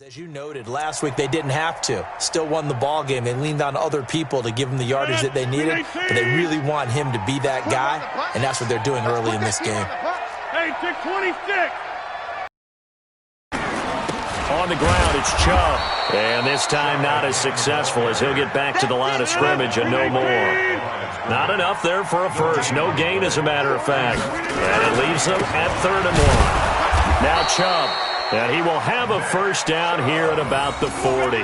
As you noted, last week they didn't have to. Still won the ball game. They leaned on other people to give them the yardage that they needed, but they really want him to be that guy, and that's what they're doing early in this game. Hey, 626. On the ground, it's Chubb. And this time not as successful as he'll get back to the line of scrimmage and no more. Not enough there for a first. No gain, as a matter of fact. And it leaves them at 3rd and 1. Now Chubb. And he will have a first down here at about the 40.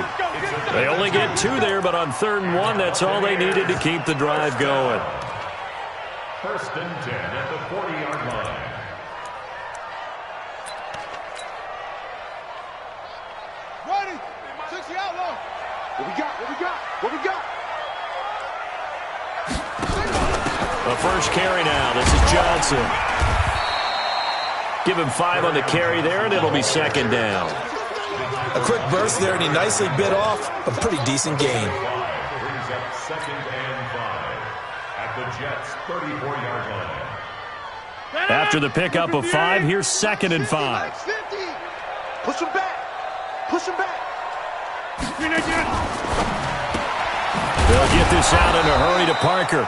They only get 2 there, but on 3rd and 1, that's all they needed to keep the drive going. 1st and 10 at the 40-yard line. Ready. 60 out low. What we got? What we got? What we got? The first carry now. This is Johnson. Give him 5 on the carry there, and it'll be 2nd down. A quick burst there, and he nicely bit off a pretty decent gain. Brings up 2nd and 5 at the Jets' 34-yard line. After the pickup of 5, here's 2nd and 5. Push him back. Push him back. They'll get this out in a hurry to Parker.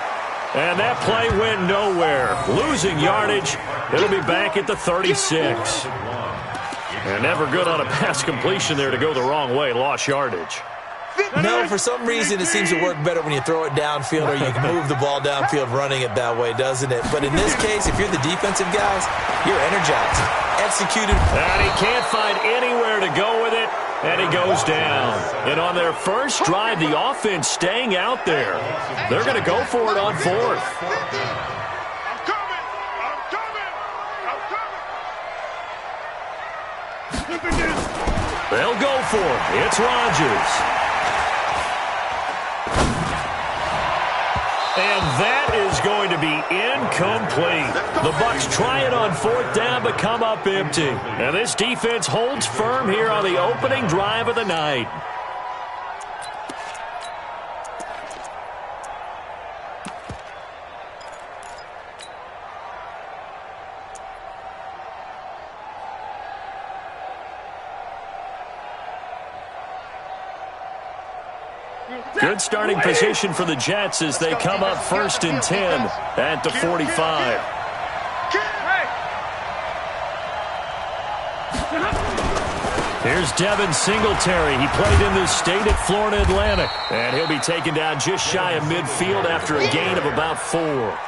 And that play went nowhere. Losing yardage. It'll be back at the 36. And never good on a pass completion there to go the wrong way. Lost yardage. No, for some reason it seems to work better when you throw it downfield or you can move the ball downfield running it that way, doesn't it? But in this case, if you're the defensive guys, you're energized. Executed. And he can't find anywhere to go with it. And he goes down. And on their first drive, the offense staying out there. They're going to go for it on 4th. I'm coming. I'm coming. They'll go for it. It's Rodgers. And that is going to be incomplete. The Bucs try it on 4th down, but come up empty. And this defense holds firm here on the opening drive of the night. Good starting position for the Jets as they come up 1st and 10 at the 45. Here's Devin Singletary. He played in this state at Florida Atlantic. And he'll be taken down just shy of midfield after a gain of about 4.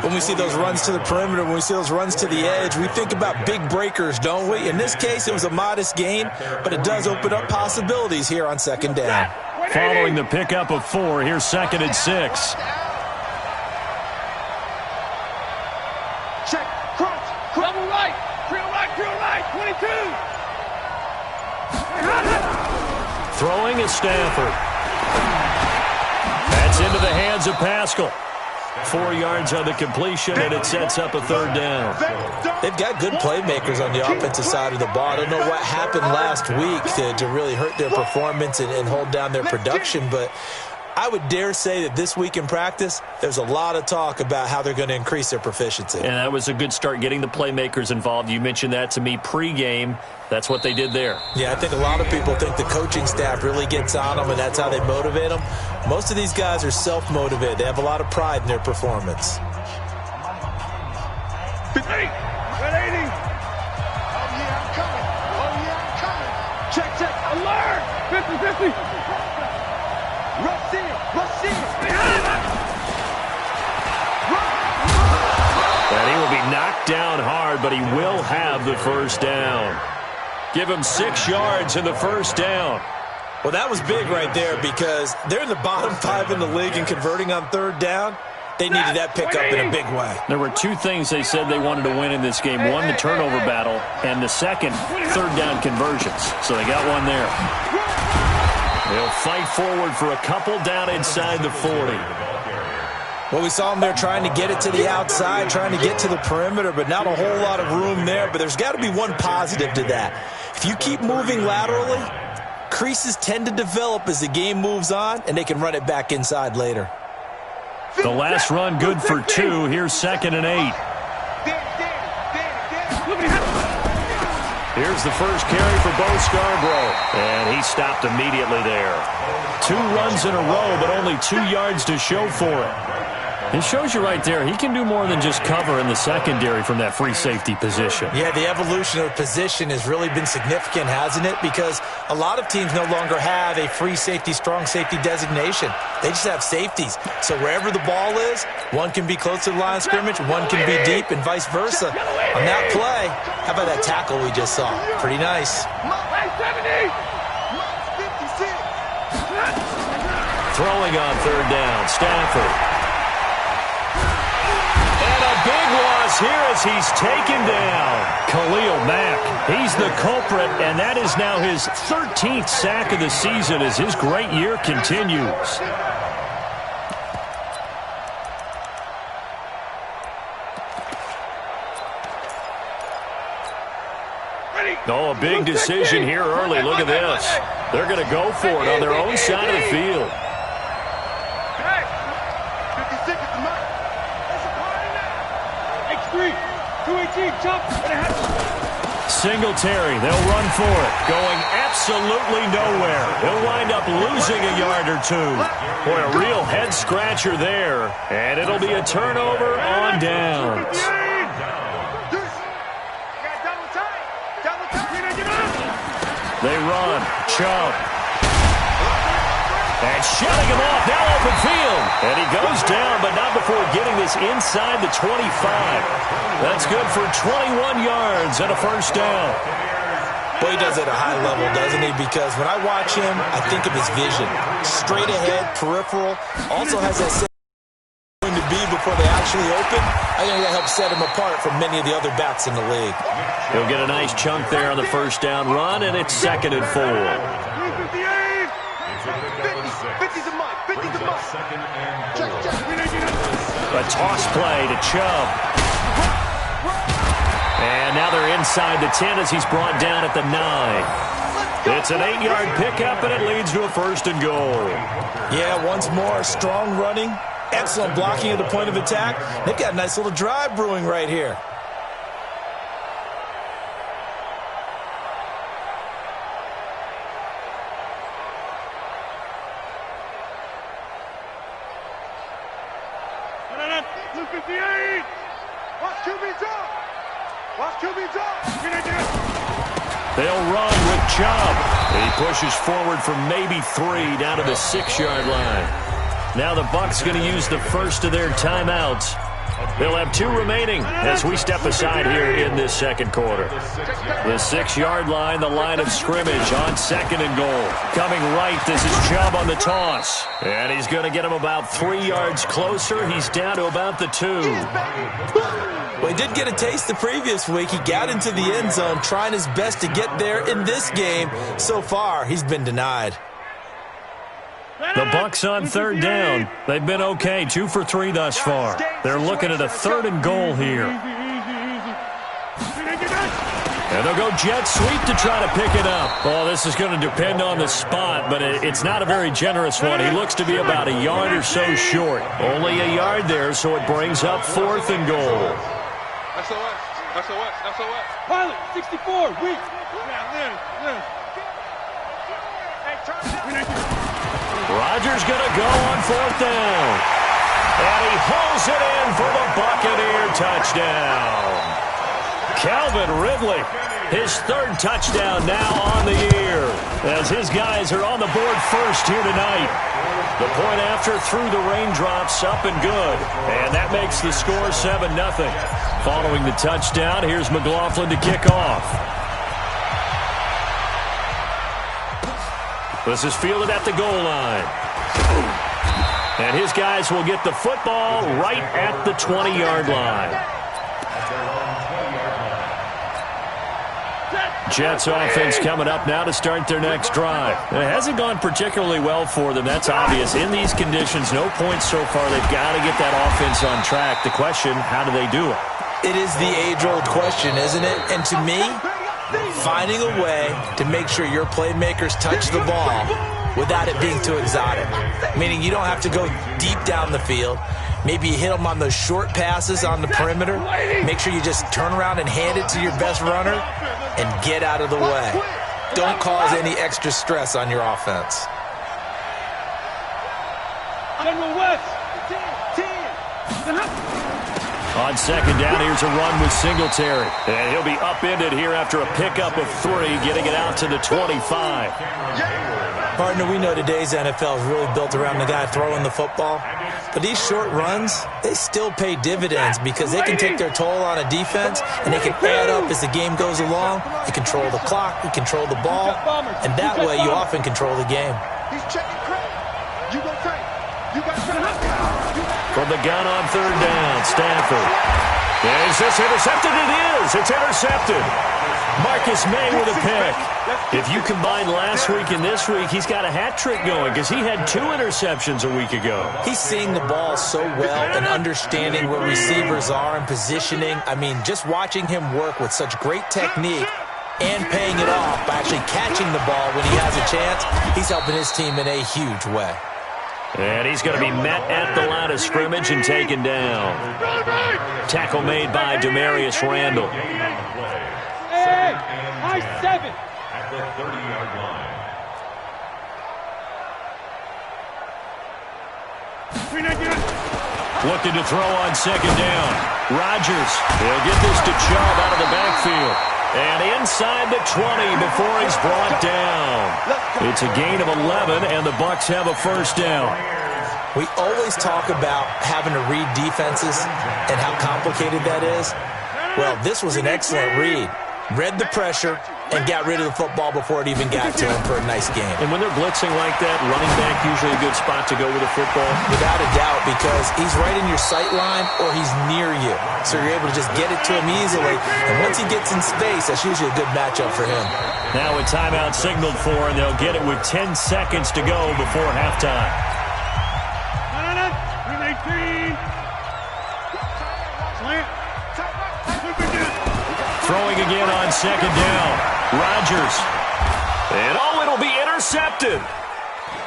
When we see those runs to the perimeter, when we see those runs to the edge, we think about big breakers, don't we? In this case, it was a modest gain, but it does open up possibilities here on 2nd down. Following the pickup of 4, here's 2nd and 6. Check. Crunch. Double right. Drill right. 22. Throwing is Stafford. That's into the hands of Pascal. 4 yards on the completion, and it sets up a 3rd down. They've got good playmakers on the offensive side of the ball. I don't know what happened last week to really hurt their performance and hold down their production, but I would dare say that this week in practice, there's a lot of talk about how they're going to increase their proficiency. And that was a good start getting the playmakers involved. You mentioned that to me pregame. That's what they did there. Yeah, I think a lot of people think the coaching staff really gets on them, and that's how they motivate them. Most of these guys are self-motivated. They have a lot of pride in their performance. 180. Oh, yeah, I'm coming. Check. Alert. 50. Rush in. And he will be knocked down hard, but he will have the first down. Give him 6 yards in the first down. Well, that was big right there because they're in the bottom 5 in the league and converting on 3rd down. They needed that pickup in a big way. There were 2 things they said they wanted to win in this game. One, the turnover battle, and the second, 3rd down conversions. So they got one there. They'll fight forward for a couple down inside the 40. Well, we saw them there trying to get it to the outside, trying to get to the perimeter, but not a whole lot of room there. But there's got to be one positive to that. If you keep moving laterally, creases tend to develop as the game moves on, and they can run it back inside later. The last run good for 2. Here's 2nd and 8. Here's Here's the first carry for Bo Scarborough. And he stopped immediately there. 2 runs in a row, but only 2 yards to show for it. It shows you right there, he can do more than just cover in the secondary from that free safety position. Yeah, the evolution of position has really been significant, hasn't it? Because a lot of teams no longer have a free safety, strong safety designation. They just have safeties. So wherever the ball is, one can be close to the line of scrimmage, one can be deep, and vice versa. On that play, how about that tackle we just saw? Pretty nice. Throwing on 3rd down, Stafford. Big loss here as he's taken down. Khalil Mack, he's the culprit, and that is now his 13th sack of the season as his great year continues. Oh, a big decision here early. Look at this. They're going to go for it on their own side of the field. Singletary, they'll run for it. Going absolutely nowhere. He'll wind up losing a yard or 2. Boy, a real head-scratcher there. And it'll be a turnover on downs. They run. Chubb. And shutting him off, now open field. And he goes down, but not before getting this inside the 25. That's good for 21 yards and a first down. Boy, he does it at a high level, doesn't he? Because when I watch him, I think of his vision. Straight ahead, peripheral. Also has that sense of going to be before they actually open. I think that helps set him apart from many of the other backs in the league. He'll get a nice chunk there on the first down run, and it's 2nd and 4. A toss play to Chubb. And now they're inside the 10 as he's brought down at the 9. It's an 8-yard pickup, and it leads to a 1st and goal. Yeah, once more, strong running, excellent blocking at the point of attack. They've got a nice little drive brewing right here. They'll run with Chubb. He pushes forward for maybe 3 down to the 6-yard line. Now the Bucs going to use the first of their timeouts. They'll have 2 remaining as we step aside here in this 2nd quarter. The 6-yard line, the line of scrimmage on 2nd and goal. Coming right, this is Chubb on the toss. And he's going to get him about 3 yards closer. He's down to about the 2. Well, he did get a taste the previous week. He got into the end zone trying his best to get there in this game. So far, he's been denied. The Bucs on 3rd down. They've been okay, 2 for 3 thus far. They're looking at a 3rd and goal here. And they'll go jet sweep to try to pick it up. Oh, this is going to depend on the spot, but it's not a very generous one. He looks to be about a yard or so short. Only a yard there, so it brings up 4th and goal. SOS. Pilot, 64, weak. Rodgers going to go on 4th down. And he hauls it in for the Buccaneer touchdown. Calvin Ridley, his 3rd touchdown now on the year, as his guys are on the board first here tonight. The point after through the raindrops, up and good. And that makes the score 7-0. Following the touchdown, here's McLaughlin to kick off. This is fielded at the goal line. And his guys will get the football right at the 20-yard line. Jets offense coming up now to start their next drive. It hasn't gone particularly well for them. That's obvious. In these conditions, no points so far. They've got to get that offense on track. The question, how do they do it? It is the age-old question, isn't it? And to me, finding a way to make sure your playmakers touch the ball without it being too exotic. Meaning you don't have to go deep down the field. Maybe you hit them on those short passes on the perimeter. Make sure you just turn around and hand it to your best runner. and get out of the way. Don't cause any extra stress on your offense. On second down, here's a run with Singletary. And he'll be upended here after a pickup of 3, getting it out to the 25. Partner, we know today's NFL is really built around the guy throwing the football. But these short runs, they still pay dividends because they can take their toll on a defense, and they can add up as the game goes along. You control the clock, you control the ball, and that way you often control the game. He's checking credit. You go credit. You got From the gun on third down, Stafford. Is this intercepted? It is. It's intercepted. Marcus May with a pick. If you combine last week and this week, he's got a hat trick going because he had 2 interceptions a week ago. He's seeing the ball so well and understanding where receivers are and positioning. I mean, just watching him work with such great technique and paying it off by actually catching the ball when he has a chance, he's helping his team in a huge way. And he's going to be met at the line of scrimmage and taken down. Tackle made by Demarius Randall. Hey, high 7. At the 30-yard line. Looking to throw on second down. Rodgers. He'll get this to Chubb out of the backfield. And inside the 20 before he's brought down. It's a gain of 11, and the Bucs have a first down. We always talk about having to read defenses and how complicated that is. Well, this was an excellent read. Read the pressure and got rid of the football before it even got to him for a nice game. And when they're blitzing like that, running back usually a good spot to go with a football? Without a doubt, because he's right in your sight line or he's near you. So you're able to just get it to him easily. And once he gets in space, that's usually a good matchup for him. Now a timeout signaled for, and they'll get it with 10 seconds to go before halftime. Throwing again on second down. Rodgers. And it'll be intercepted.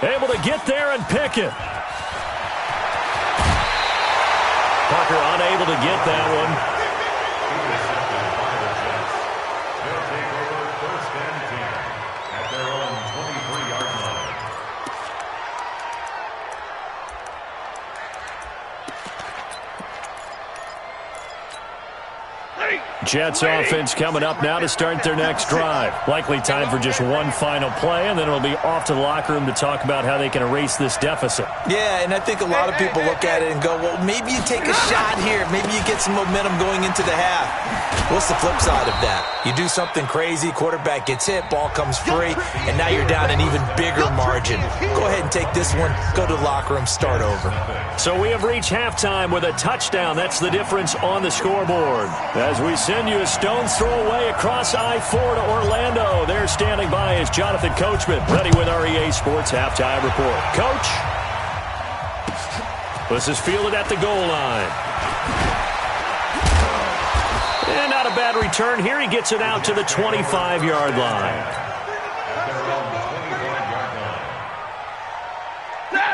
Able to get there and pick it. Parker unable to get that one. They'll take over first and 10 at their own 23-yard line. Jets offense coming up now to start their next drive. Likely time for just one final play, and then it'll be off to the locker room to talk about how they can erase this deficit. Yeah, and I think a lot of people look at it and go, well, maybe you take a shot here. Maybe you get some momentum going into the half. What's the flip side of that? You do something crazy, quarterback gets hit, ball comes free, and now you're down an even bigger margin. Go ahead and take this one, go to the locker room, start over. So we have reached halftime with a touchdown. That's the difference on the scoreboard. As we send you a stone's throw away across I-4 to Orlando. There standing by is Jonathan Coachman, ready with our EA Sports Halftime Report. Coach, this is fielded at the goal line. And not a bad return here. He gets it out to the 25-yard line.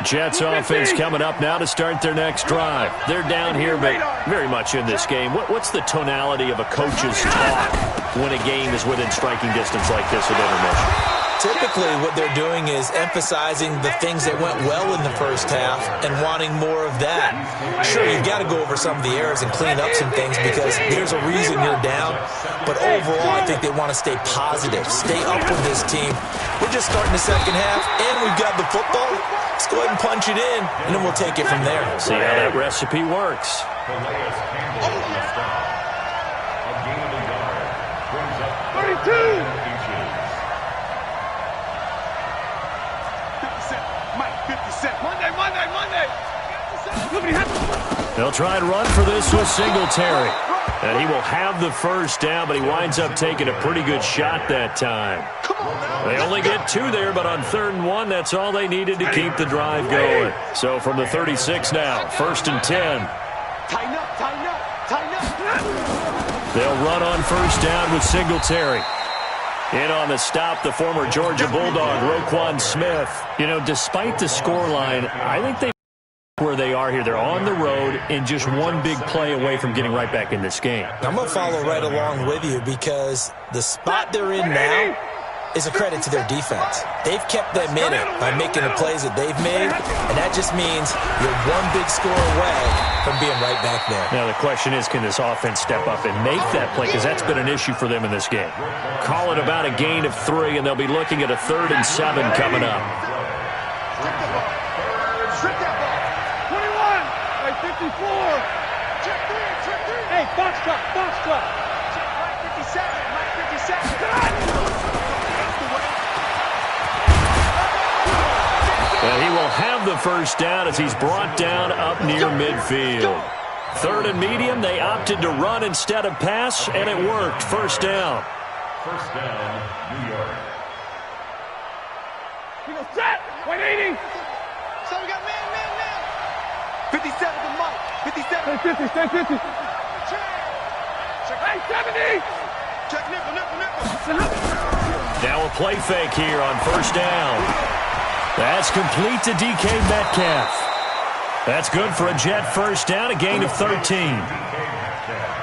Jets offense coming up now to start their next drive. They're down here, but very much in this game. What's the tonality of a coach's talk when a game is within striking distance like this at intermission? Typically, what they're doing is emphasizing the things that went well in the first half and wanting more of that. Sure, you've got to go over some of the errors and clean up some things because there's a reason you're down. But overall, I think they want to stay positive, stay up with this team. We're just starting the second half, and we've got the football. Let's go ahead and punch it in, and then we'll take it from there. See how that recipe works. A gain of a yard brings up 32 inches. 50 Cent. Mike, 50 Cent. Monday. They'll try and run for this with Singletary. And he will have the first down, but he winds up taking a pretty good shot that time. They only get 2 there, but on 3rd and 1, that's all they needed to keep the drive going. So from the 36 now, 1st and 10. Tighten up. They'll run on first down with Singletary. In on the stop, the former Georgia Bulldog, Roquan Smith. You know, despite the scoreline, I think they where they are here. They're on the road and just one big play away from getting right back in this game. I'm going to follow right along with you because the spot they're in now is a credit to their defense. They've kept them in it by making the plays that they've made, and that just means you're one big score away from being right back there. Now the question is, can this offense step up and make that play? Because that's been an issue for them in this game. Call it about a gain of 3, and they'll be looking at a 3rd and 7 coming up. Strip that ball. 21. Hey, 54. Check 3. Hey, box cut. Check right 57. Right 57. Well, he will have the first down as he's brought down up near midfield. 3rd and medium, they opted to run instead of pass, and it worked. First down. First down, New York. He goes set. 180. So we got man. 57 to Mike. 57. Stay 50. Check. Hey, 70. Check nickel. Now a play fake here on first down. That's complete to DK Metcalf. That's good for a Jet first down, a gain of 13.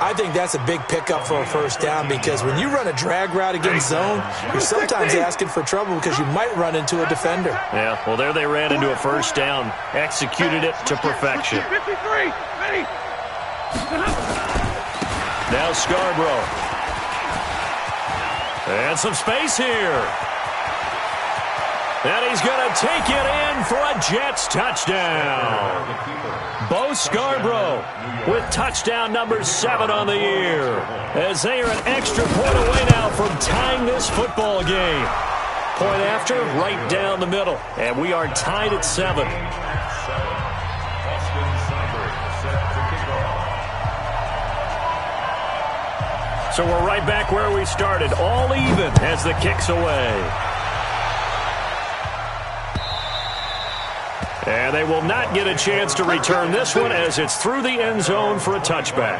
I think that's a big pickup for a first down because when you run a drag route against zone, you're sometimes asking for trouble because you might run into a defender. Yeah, well, there they ran into a first down, executed it to perfection. 53. Ready. Now Scarborough. And some space here. And he's going to take it in for a Jets touchdown. Bo Scarborough with touchdown number 7 on the year. As they are an extra point away now from tying this football game. Point after, right down the middle. And we are tied at 7. So we're right back where we started. All even as the kick's away. And they will not get a chance to return this one as it's through the end zone for a touchback.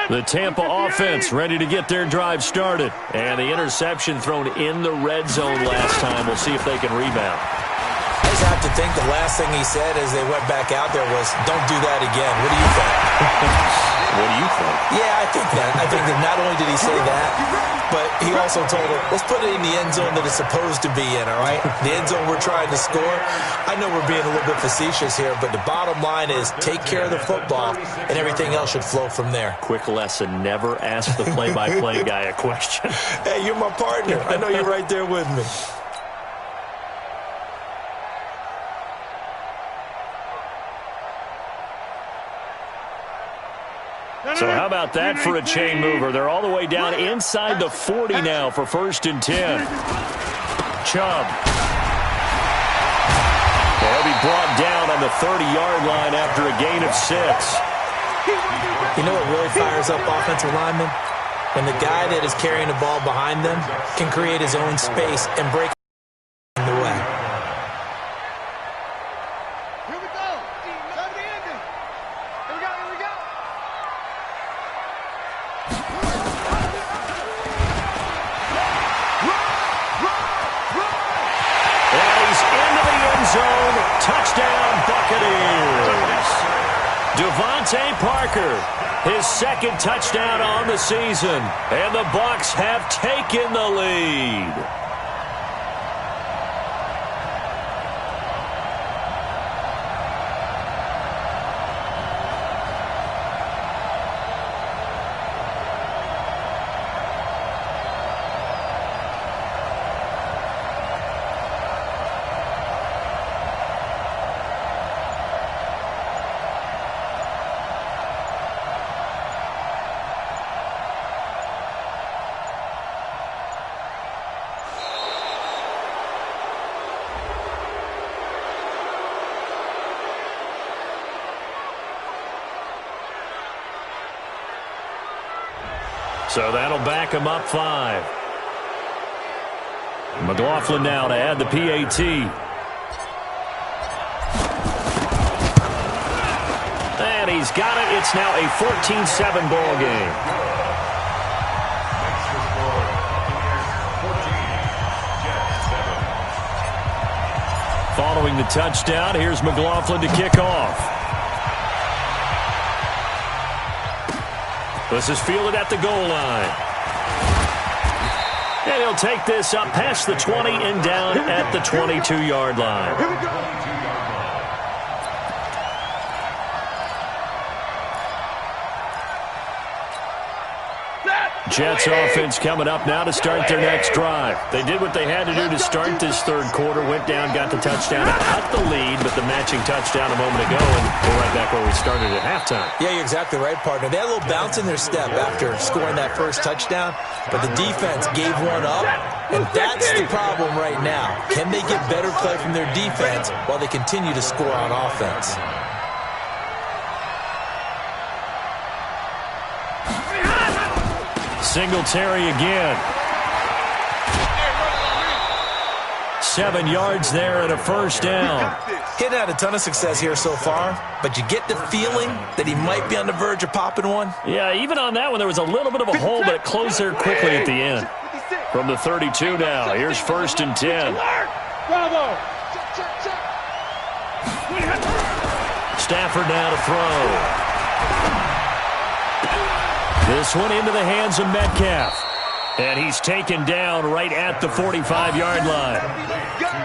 The Tampa offense ready to get their drive started. And the interception thrown in the red zone last time. We'll see if they can rebound. I just have to think the last thing he said as they went back out there was, don't do that again. What do you think? What do you think? Yeah, I think that. I think that not only did he say that, but he also told him, let's put it in the end zone that it's supposed to be in, all right? The end zone we're trying to score. I know we're being a little bit facetious here, but the bottom line is take care of the football, and everything else should flow from there. Quick lesson, never ask the play-by-play guy a question. Hey, you're my partner. I know you're right there with me. So how about that for a chain mover? They're all the way down inside the 40 now for 1st and 10. Chubb. They'll be brought down on the 30-yard line after a gain of 6. You know what really fires up offensive linemen? When the guy that is carrying the ball behind them can create his own space and break the way. Here we go. Time to end it. Here we go. And he's into the end zone. Touchdown, Buccaneers. Devontae Parker, his 2nd touchdown on the season. And the Bucs have taken the lead. So that'll back him up 5. McLaughlin now to add the PAT. And he's got it. It's now a 14-7 ball game. Following the touchdown, here's McLaughlin to kick off. This is fielded at the goal line. And he'll take this up past the 20 and down at the 22-yard line. Here we go. Jets offense coming up now to start their next drive. They did what they had to do to start this third quarter. Went down, got the touchdown, and cut the lead, but the matching touchdown a moment ago, and we're right back where we started at halftime. Yeah, you're exactly right, partner. They had a little bounce in their step after scoring that first touchdown, but the defense gave one up, and that's the problem right now. Can they get better play from their defense while they continue to score on offense? Singletary again. 7 yards there and a first down. He hadn't had a ton of success here so far, but you get the feeling that he might be on the verge of popping one. Yeah, even on that one, there was a little bit of a hole, but it closed there quickly at the end. From the 32 now, here's 1st and 10. Bravo. Stafford now to throw. This one into the hands of Metcalf. And he's taken down right at the 45-yard line.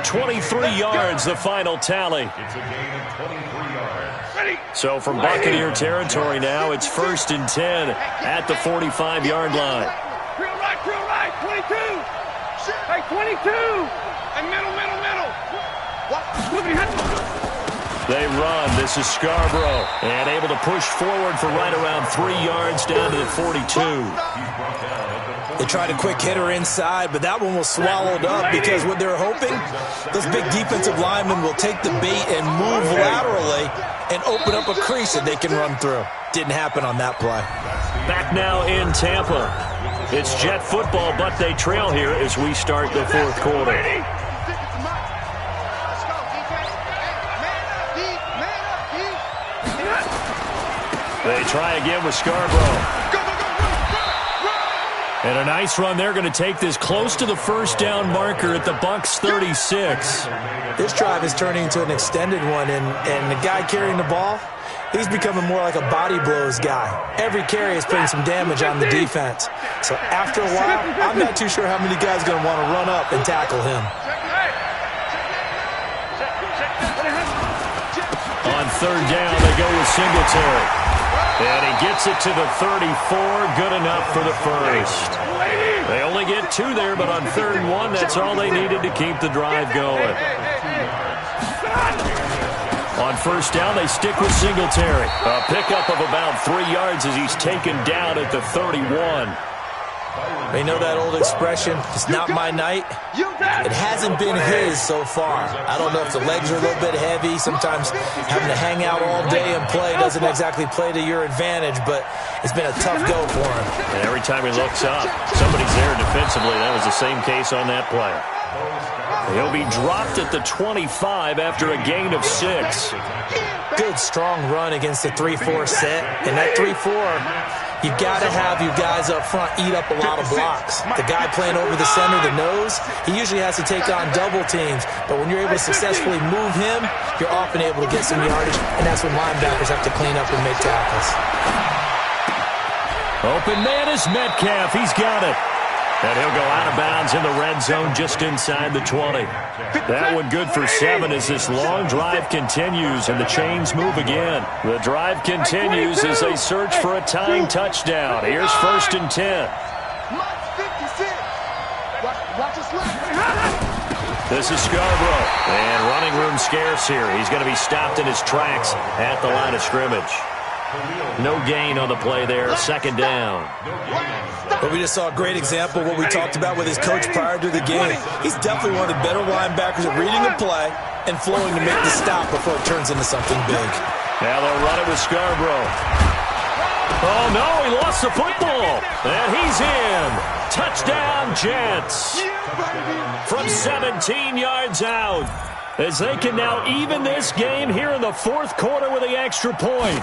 23 yards, the final tally. It's a gain of 23 yards. So from Buccaneer territory now, it's 1st and 10 at the 45-yard line. Drill right, 22. Hey, 22. And middle. They run. This is Scarborough. And able to push forward for right around 3 yards down to the 42. They tried a quick hitter inside, but that one was swallowed up because what they're hoping, those big defensive linemen will take the bait and move laterally and open up a crease that they can run through. Didn't happen on that play. Back now in Tampa. It's Jet football, but they trail here as we start the fourth quarter. They try again with Scarborough. And a nice run. They're going to take this close to the first down marker at the Bucs 36. This drive is turning into an extended one, and the guy carrying the ball, he's becoming more like a body blows guy. Every carry is putting some damage on the defense. So after a while, I'm not too sure how many guys are going to want to run up and tackle him. On 3rd down, they go with Singletary. And he gets it to the 34. Good enough for the first. They only get 2 there, but on 3rd and 1, that's all they needed to keep the drive going. On 1st down, they stick with Singletary. A pickup of about 3 yards as he's taken down at the 31. They know that old expression, it's not my night. It hasn't been his so far. I don't know if the legs are a little bit heavy. Sometimes having to hang out all day and play doesn't exactly play to your advantage, but it's been a tough go for him. And every time he looks up, somebody's there defensively. That was the same case on that play. He'll be dropped at the 25 after a gain of 6. Good, strong run against the 3-4 set. And that 3-4, you've got to have your guys up front eat up a lot of blocks. The guy playing over the center, the nose, he usually has to take on double teams. But when you're able to successfully move him, you're often able to get some yardage. And that's when linebackers have to clean up and make tackles. Open man is Metcalf. He's got it. And he'll go out of bounds in the red zone just inside the 20. That one good for 7 as this long drive continues and the chains move again. The drive continues as they search for a tying touchdown. Here's 1st and 10. This is Scarborough. And running room scarce here. He's going to be stopped in his tracks at the line of scrimmage. No gain on the play there. 2nd down. But we just saw a great example of what we talked about with his coach prior to the game. He's definitely one of the better linebackers at reading a play and flowing to make the stop before it turns into something big. Now they'll run it with Scarborough. Oh, no, he lost the football. And he's in. Touchdown, Jets. From 17 yards out. as they can now even this game here in the fourth quarter with the extra point.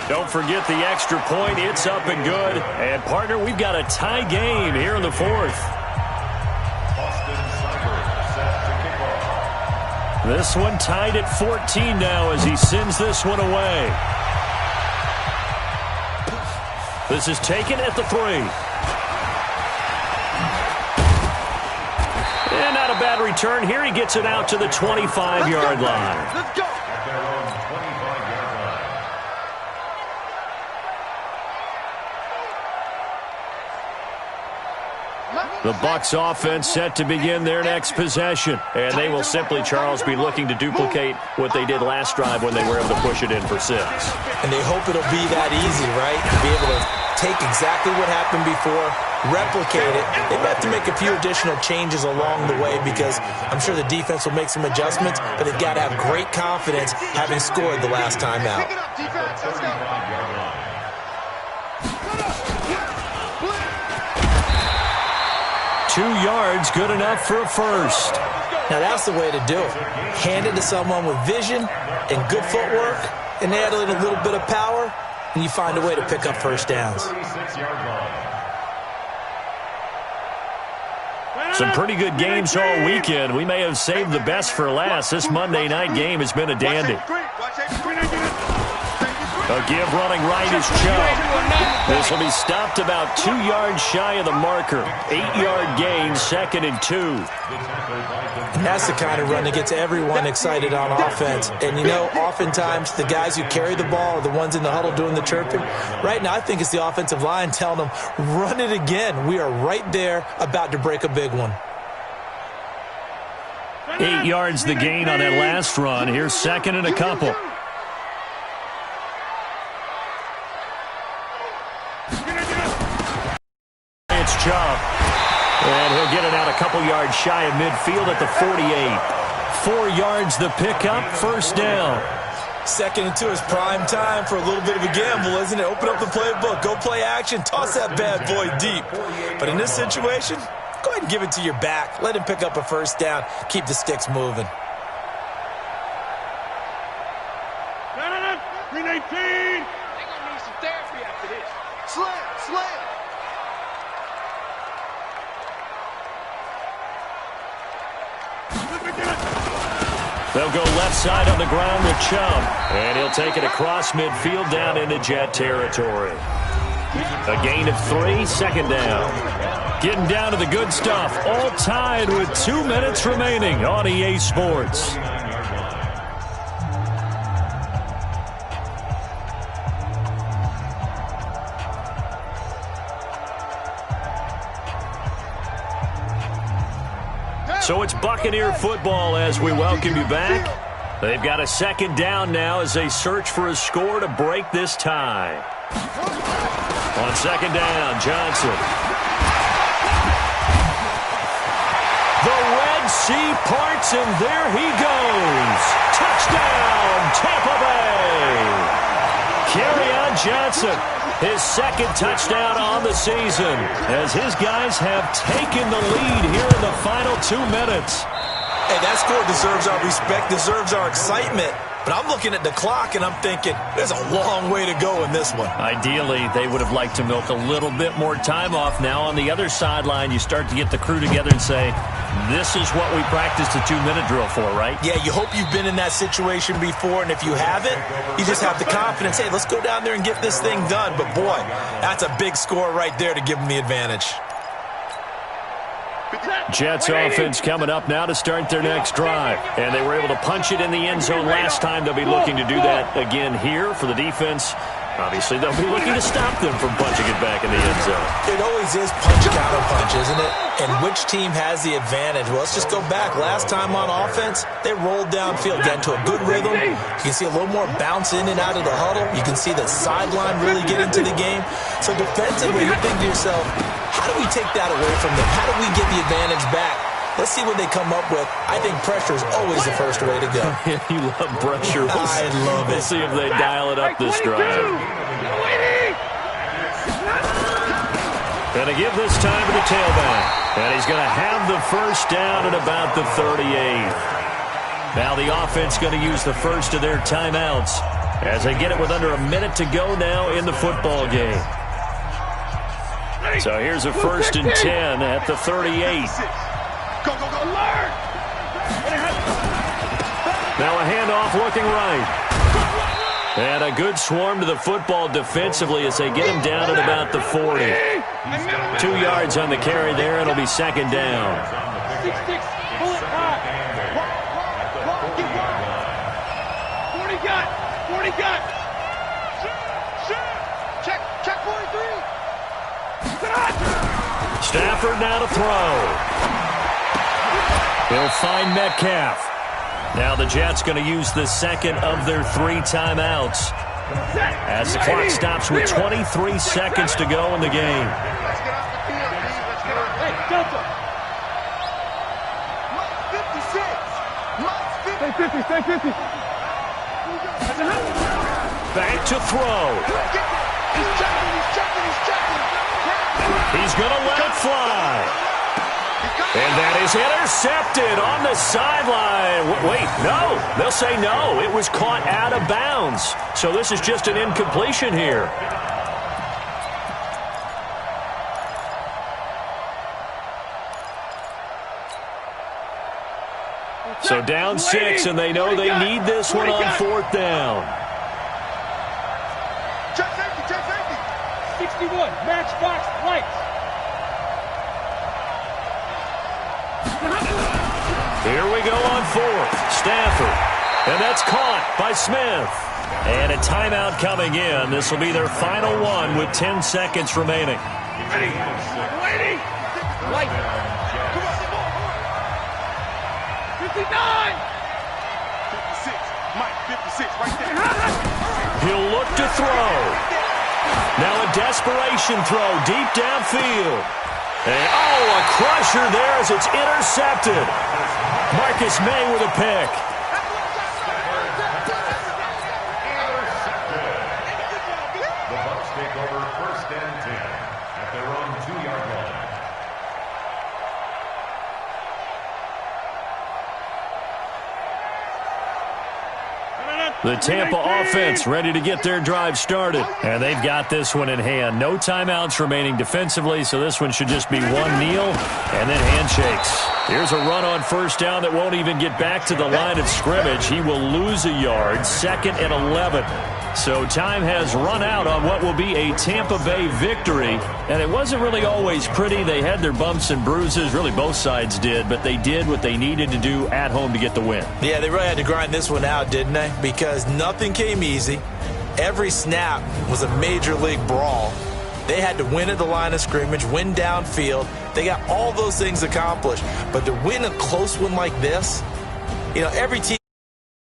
Don't forget the extra point. It's up and good. And, partner, we've got a tie game here in the fourth. This one tied at 14 now as he sends this one away. This is taken at the 3. And not a bad return here. He gets it out to the 25-yard line. Let's go. The Bucs offense set to begin their next possession. And they will simply, Charles, be looking to duplicate what they did last drive when they were able to push it in for 6. And they hope it'll be that easy, right? To be able to take exactly what happened before, replicate it. They have to make a few additional changes along the way because I'm sure the defense will make some adjustments, but they've got to have great confidence having scored the last time out. 2 yards, good enough for a first. Now that's the way to do it. Hand it to someone with vision and good footwork, and add in a little bit of power, and you find a way to pick up first downs. Some pretty good games all weekend. We may have saved the best for last. This Monday night game has been a dandy. A give running right is Chubb. This will be stopped about 2 yards shy of the marker. 8-yard gain, 2nd and 2. And that's the kind of run that gets everyone excited on offense. And, you know, oftentimes the guys who carry the ball are the ones in the huddle doing the chirping. Right now I think it's the offensive line telling them, run it again. We are right there about to break a big one. 8 yards the gain on that last run. Here's 2nd and a couple. It's Chubb. And he'll get it out a couple yards shy of midfield at the 48. 4 yards the pickup, first down. 2nd and 2 is prime time for a little bit of a gamble, isn't it? Open up the playbook, go play action, toss that bad boy deep. But in this situation, go ahead and give it to your back. Let him pick up a first down, keep the sticks moving. 319. They're going to need some therapy after this. Slam. They'll go left side on the ground with Chubb. And he'll take it across midfield down into Jet territory. A gain of 3, 2nd down. Getting down to the good stuff. All tied with 2 minutes remaining on EA Sports. So it's Buccaneer football as we welcome you back. They've got a 2nd down now as they search for a score to break this tie. On 2nd down, Johnson. The Red Sea parts, and there he goes. Touchdown, Tampa Bay. Kerryon Johnson, his 2nd touchdown on the season, as his guys have taken the lead here in the final 2 minutes. Hey, that score deserves our respect, deserves our excitement. But I'm looking at the clock, and I'm thinking, there's a long way to go in this one. Ideally, they would have liked to milk a little bit more time off. Now, on the other sideline, you start to get the crew together and say, this is what we practiced a 2-minute drill for, right? Yeah, you hope you've been in that situation before, and if you haven't, you just have the confidence, hey, let's go down there and get this thing done. But, boy, that's a big score right there to give them the advantage. Jets offense coming up now to start their next drive. And they were able to punch it in the end zone last time. They'll be looking to do that again here for the defense. Obviously, they'll be looking to stop them from punching it back in the end zone. It always is punch-counter-punch, isn't it? And which team has the advantage? Well, let's just go back. Last time on offense, they rolled downfield, got into a good rhythm. You can see a little more bounce in and out of the huddle. You can see the sideline really get into the game. So defensively, you're thinking to yourself, how do we take that away from them? How do we get the advantage back? Let's see what they come up with. I think pressure is always the first way to go. You love pressure. I love it. We'll see if they dial it up this drive. Gonna give this time to the tailback. And he's going to have the first down at about the 38. Now the offense going to use the first of their timeouts as they get it with under a minute to go now in the football game. So here's a 1st and 10 at the 38. Go, go, go, learn! Now a handoff looking right. And a good swarm to the football defensively as they get him down at about the 40. 2 yards on the carry there, and it'll be 2nd down. 6-6, pull it high. 40 got, 40 got. Check 43. Stafford now to throw. He'll find Metcalf. Now the Jets going to use the second of their 3 timeouts as the clock stops with 23 seconds to go in the game. Let's get off the field, please. Let's get off. Hey, Delta. Mike 56. Mike 50. Stay 50. Back to throw. He's checking. He's going to let it fly. And that is intercepted on the sideline. Wait, no. They'll say no. It was caught out of bounds. So this is just an incompletion here. So down 6, and they know they need this one on 4th down. Check safety. 61, matchbox lights. Here we go on 4th. Stafford. And that's caught by Smith. And a timeout coming in. This will be their final one with 10 seconds remaining. Ready. Light. Come on. 59. 56. Mike, 56 right there. He'll look to throw. Now a desperation throw deep downfield. And, a crusher there as it's intercepted. Marcus May with a pick. The Bucs take over 1st and 10 at their own 2-yard line. The Tampa offense ready to get their drive started. And they've got this one in hand. No timeouts remaining defensively, so this one should just be one kneel and then handshakes. Here's a run on 1st down that won't even get back to the line of scrimmage. He will lose a yard, 2nd and 11. So time has run out on what will be a Tampa Bay victory. And it wasn't really always pretty. They had their bumps and bruises. Really, both sides did. But they did what they needed to do at home to get the win. Yeah, they really had to grind this one out, didn't they? Because nothing came easy. Every snap was a major league brawl. They had to win at the line of scrimmage, win downfield. They got all those things accomplished. But to win a close one like this, every team